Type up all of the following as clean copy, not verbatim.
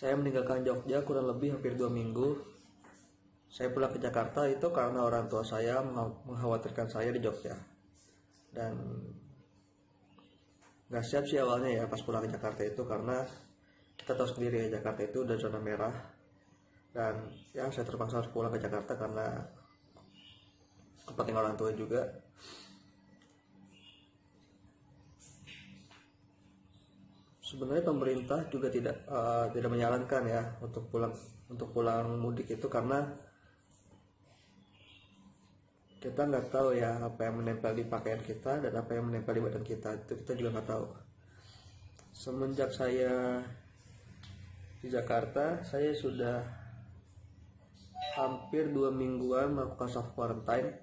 Saya meninggalkan Jogja kurang lebih hampir 2 minggu. Saya pulang ke Jakarta itu karena orang tua saya mengkhawatirkan saya di Jogja. Dan gak siap sih awalnya ya pas pulang ke Jakarta itu, karena kita tahu sendiri ya, Jakarta itu udah zona merah. Dan ya saya terpaksa harus pulang ke Jakarta karena kepentingan orang tua juga. Sebenarnya pemerintah juga tidak menyarankan ya untuk pulang mudik itu, karena kita nggak tahu ya apa yang menempel di pakaian kita dan apa yang menempel di badan kita, itu kita juga nggak tahu. Semenjak saya di Jakarta, saya sudah hampir 2 mingguan melakukan self quarantine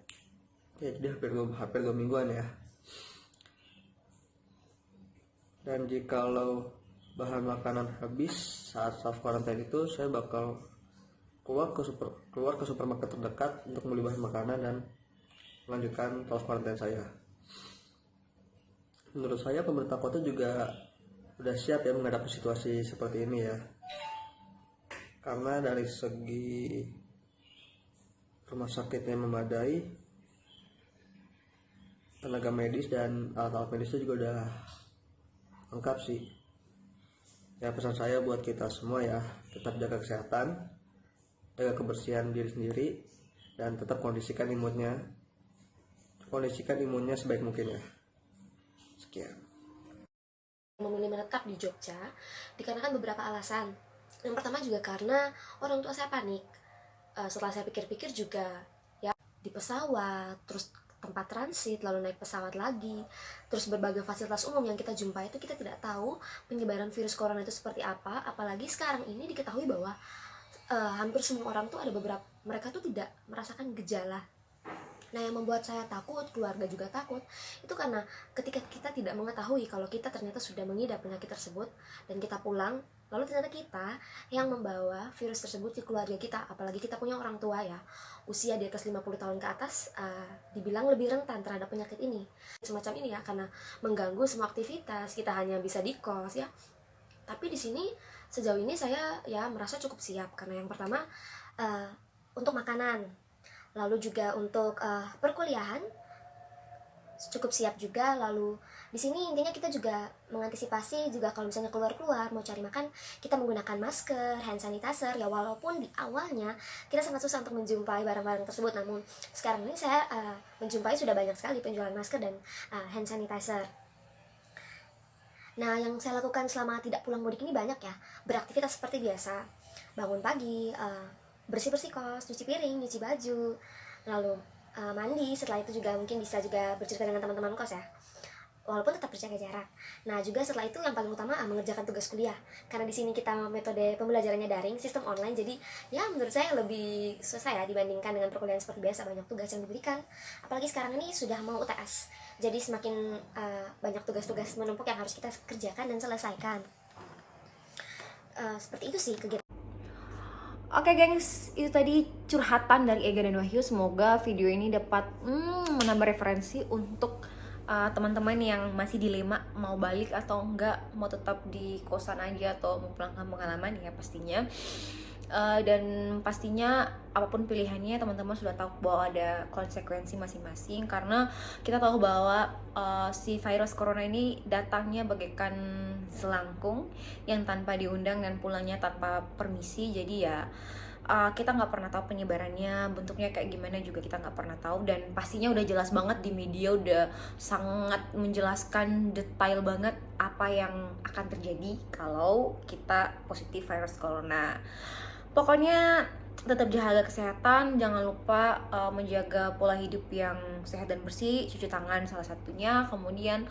ya, jadi hampir 2 mingguan ya. Dan jikalau bahan makanan habis saat self quarantine itu, saya bakal keluar ke supermarket terdekat untuk membeli bahan makanan dan melanjutkan self quarantine saya. Menurut saya pemerintah kota juga udah siap ya menghadapi situasi seperti ini ya, karena dari segi rumah sakitnya memadai, tenaga medis dan alat-alat medisnya juga udah lengkap sih. Ya pesan saya buat kita semua ya, tetap jaga kesehatan, jaga kebersihan diri sendiri, dan tetap kondisikan imunnya sebaik mungkin ya. Sekian. Memilih menetap di Jogja dikarenakan beberapa alasan. Yang pertama juga karena orang tua saya panik. Setelah saya pikir-pikir juga ya, di pesawat, terus tempat transit, lalu naik pesawat lagi, terus berbagai fasilitas umum yang kita jumpai itu, kita tidak tahu penyebaran virus corona itu seperti apa. Apalagi sekarang ini diketahui bahwa hampir semua orang tuh mereka tuh tidak merasakan gejala. Nah, yang membuat saya takut, keluarga juga takut, itu karena ketika kita tidak mengetahui kalau kita ternyata sudah mengidap penyakit tersebut, dan kita pulang, lalu ternyata kita yang membawa virus tersebut di keluarga kita. Apalagi kita punya orang tua ya, usia di atas 50 tahun ke atas, dibilang lebih rentan terhadap penyakit ini. Semacam ini ya, karena mengganggu semua aktivitas, kita hanya bisa di kos ya. Tapi di sini, sejauh ini saya ya merasa cukup siap, karena yang pertama, untuk makanan, lalu juga untuk perkuliahan cukup siap juga. Lalu di sini intinya kita juga mengantisipasi juga kalau misalnya keluar mau cari makan, kita menggunakan masker, hand sanitizer ya, walaupun di awalnya kita sangat susah untuk menjumpai barang-barang tersebut, namun sekarang ini saya menjumpai sudah banyak sekali penjualan masker dan hand sanitizer. Nah, yang saya lakukan selama tidak pulang mudik ini banyak ya, beraktivitas seperti biasa, bangun pagi, bersih-bersih kos, cuci piring, nyuci baju, lalu mandi. Setelah itu juga mungkin bisa juga bercerita dengan teman-teman kos ya, walaupun tetap berjaga jarak. Nah, juga setelah itu yang paling utama mengerjakan tugas kuliah, karena di sini kita metode pembelajarannya daring, sistem online, jadi ya menurut saya lebih susah ya dibandingkan dengan perkuliahan seperti biasa, banyak tugas yang diberikan. Apalagi sekarang ini sudah mau UTS, jadi semakin banyak tugas-tugas menumpuk yang harus kita kerjakan dan selesaikan. Seperti itu sih kegiatan. Oke gengs, itu tadi curhatan dari Ega dan Wahyu. Semoga video ini dapat menambah referensi untuk teman-teman yang masih dilema mau balik atau enggak, mau tetap di kosan aja atau mau pulang kampung halaman ya pastinya. Dan pastinya apapun pilihannya, teman-teman sudah tahu bahwa ada konsekuensi masing-masing, karena kita tahu bahwa si virus corona ini datangnya bagaikan selangkung yang tanpa diundang dan pulangnya tanpa permisi. Jadi ya kita nggak pernah tahu penyebarannya, bentuknya kayak gimana juga kita nggak pernah tahu. Dan pastinya udah jelas banget di media, udah sangat menjelaskan detail banget apa yang akan terjadi kalau kita positif virus corona. Pokoknya tetap jaga kesehatan, jangan lupa menjaga pola hidup yang sehat dan bersih, cuci tangan salah satunya, kemudian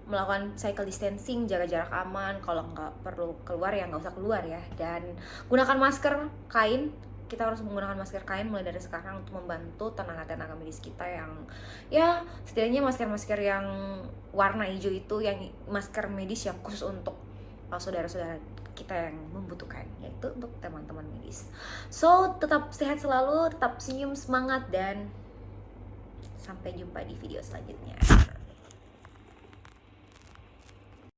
melakukan physical distancing, jaga jarak aman, kalau nggak perlu keluar ya nggak usah keluar ya, dan gunakan masker kain. Kita harus menggunakan masker kain mulai dari sekarang untuk membantu tenaga medis kita yang ya setidaknya masker yang warna hijau itu, yang masker medis yang khusus untuk saudara-saudara kita yang membutuhkan, yaitu untuk teman-teman medis. So, tetap sehat selalu, tetap senyum, semangat, dan sampai jumpa di video selanjutnya.